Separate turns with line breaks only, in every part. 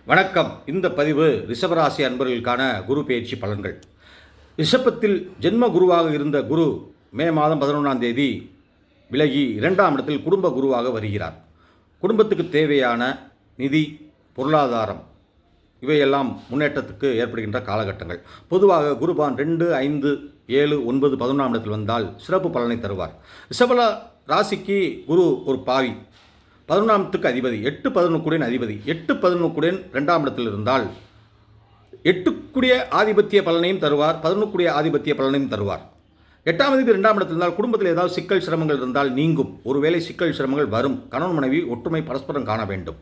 வணக்கம். இந்த பதிவு ரிஷபராசி அன்பர்களுக்கான குரு பெயர்ச்சி பலன்கள். ரிஷபத்தில் ஜென்ம குருவாக இருந்த குரு மே மாதம் 11ஆம் தேதி விலகி 2ஆம் இடத்தில் குடும்ப குருவாக வருகிறார். குடும்பத்துக்கு தேவையான நிதி, பொருளாதாரம் இவையெல்லாம் முன்னேற்றத்துக்கு ஏற்படுகின்ற காலகட்டங்கள். பொதுவாக குருபான் 2, 5, 7, 9, 11ஆம் இடத்தில் வந்தால் சிறப்பு பலனை தருவார். ரிஷப ராசிக்கு குரு ஒரு பாவி, 11ஆம் அதிபதி, 8, 11 அதிபதி, 8, 11 2ஆம் இடத்தில் இருந்தால் 8 ஆதிபத்திய பலனையும் தருவார், 11 ஆதிபத்திய பலனையும் தருவார். 8ஆம் அதிபதி 2ஆம் இடத்தில் இருந்தால் குடும்பத்தில் ஏதாவது சிக்கல் சிரமங்கள் இருந்தால் நீங்கும். ஒருவேளை சிக்கல் சிரமங்கள் வரும். கணவன் மனைவி ஒற்றுமை பரஸ்பரம் காண வேண்டும்.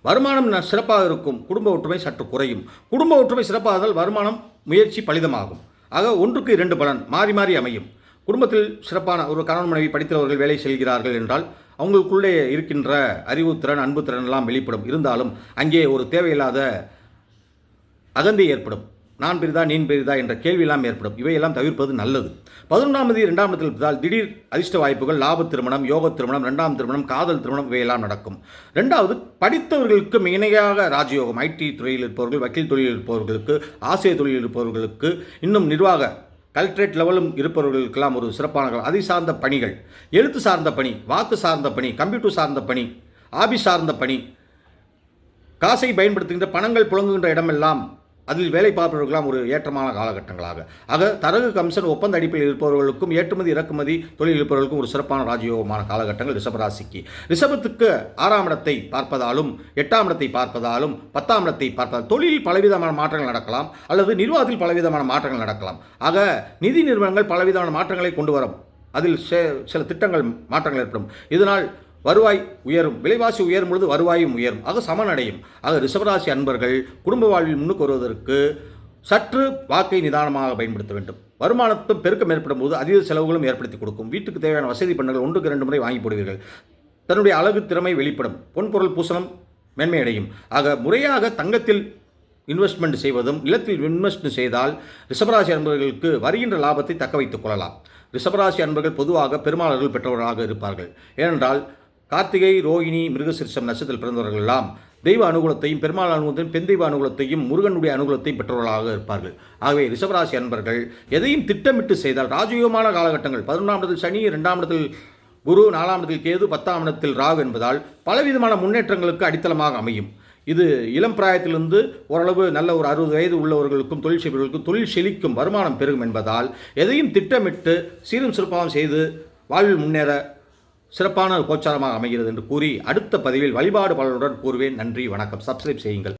வருமானம் சிறப்பாக இருக்கும். குடும்ப ஒற்றுமை சற்று குறையும். குடும்ப ஒற்றுமை சிறப்பாக இருந்தால் வருமானம் முயற்சி பலிதமாகும். ஆக 1க்கு 2 பலன் மாறி மாறி அமையும். குடும்பத்தில் சிறப்பான ஒரு கணவன் மனைவி படித்தவர்கள் வேலை செய்கிறார்கள் என்றால் அவங்களுக்குள்ளே இருக்கின்ற அறிவுத்திறன், அன்புத்திறன் எல்லாம் வெளிப்படும். இருந்தாலும் அங்கே ஒரு தேவையில்லாத அகந்தை ஏற்படும். நான் பெரிதா நீன் பெரிதா என்ற கேள்வியெல்லாம் ஏற்படும். இவையெல்லாம் தவிர்ப்பது நல்லது. 11ஆம் தேதி 2ஆம் இடத்தில் இருந்தால் திடீர் அதிர்ஷ்ட வாய்ப்புகள், லாப திருமணம், யோக திருமணம், 2ஆம் திருமணம், காதல் திருமணம் இவையெல்லாம் நடக்கும். 2வது, படித்தவர்களுக்கு இணையாக ராஜயோகம். ஐடி துறையில் இருப்பவர்கள், வக்கீல் தொழிலில் இருப்பவர்களுக்கு, ஆசிரியர் தொழிலில் இருப்பவர்களுக்கு, இன்னும் நிர்வாக கலெக்டரேட் லெவலும் இருப்பவர்களுக்கெல்லாம் ஒரு சிறப்பான காலம். அதை சார்ந்த பணிகள், எழுத்து சார்ந்த பணி, வாக்கு சார்ந்த பணி, கம்ப்யூட்டர் சார்ந்த பணி, ஆபீஸ் சார்ந்த பணி, காசை பயன்படுத்துகின்ற பணங்கள் புழங்குகின்ற இடமெல்லாம் அதில் வேலை பார்ப்பவர்களாம் ஒரு ஏற்றமான காலகட்டங்களாக. ஆக தரகு கமிஷன் ஒப்பந்த அடிப்பில் இருப்பவர்களுக்கும், ஏற்றுமதி இறக்குமதி தொழில் இருப்பவர்களுக்கும் ஒரு சிறப்பான ராஜயோகமான காலகட்டங்கள் ரிஷபராசிக்கு. ரிஷபத்துக்கு 6ஆம் இடத்தை பார்ப்பதாலும், 8ஆம் இடத்தை பார்ப்பதாலும், 10ஆம் இடத்தை பார்ப்பதால் தொழிலில் பலவிதமான மாற்றங்கள் நடக்கலாம், அல்லது நிர்வாகத்தில் பலவிதமான மாற்றங்கள் நடக்கலாம். ஆக நிதி நிறுவனங்கள் பலவிதமான மாற்றங்களை கொண்டு வரும். அதில் சில திட்டங்கள் மாற்றங்கள் ஏற்படும். இதனால் வருவாய் உயரும். விலைவாசி உயரும் பொழுது வருவாயும் உயரும். ஆக சமனடையும். ஆக ரிஷபராசி அன்பர்கள் குடும்ப வாழ்வில் முன்னுக்கு வருவதற்கு சற்று வாக்கை நிதானமாக பயன்படுத்த வேண்டும். வருமானத்தும் பெருக்கம் ஏற்படும் போது அதீத செலவுகளும் ஏற்படுத்தி கொடுக்கும். வீட்டுக்கு தேவையான வசதி பண்ணங்கள் 1க்கு 2 முறை வாங்கி போடுவீர்கள். தன்னுடைய அழகு திறமை வெளிப்படும். பொன்பொருள் பூசணம் மேன்மையடையும். ஆக முறையாக தங்கத்தில் இன்வெஸ்ட்மெண்ட் செய்வதும், நிலத்தில் இன்வெஸ்ட் செய்தால் ரிஷபராசி அன்பர்களுக்கு வருகின்ற லாபத்தை தக்க வைத்துக் கொள்ளலாம். ரிஷபராசி அன்பர்கள் பொதுவாக பெருமாளர்கள் பெற்றவர்களாக இருப்பார்கள். ஏனென்றால் கார்த்திகை, ரோகிணி, மிருகசிரிஷம் நட்சத்திரத்தில் பிறந்தவர்கள் எல்லாம் தெய்வ அனுகூலத்தையும், பெருமாள் அனுகூலத்தையும், பெண் தெய்வ அனுகூலத்தையும், முருகனுடைய அனுகூலத்தையும் பெற்றவர்களாக இருப்பார்கள். ஆகவே ரிஷபராசி அன்பர்கள் எதையும் திட்டமிட்டு செய்தால் ராஜயோகமான காலகட்டங்கள். 11ஆம் இடத்தில் சனி, 2ஆம் இடத்தில் குரு, 4ஆம் இடத்தில் கேது, 10ஆம் இடத்தில் ராகு என்பதால் பலவிதமான முன்னேற்றங்களுக்கு அடித்தளமாக அமையும். இது இளம் பிராயத்திலிருந்து ஓரளவு நல்ல ஒரு 60 வயது உள்ளவர்களுக்கும், தொழில் செய்பவர்களுக்கும் தொழில் செழிக்கும், வருமானம் பெருகும் என்பதால் எதையும் திட்டமிட்டு சீரும் சிறப்பாகவும் செய்து வாழ்வில் முன்னேற சிறப்பான கோச்சாரமாக அமைகிறது என்று கூறி அடுத்த பதிவில் வழிபாடு பலனுடன் கூறுவேன். நன்றி, வணக்கம். சப்ஸ்கிரைப் செய்யுங்கள்.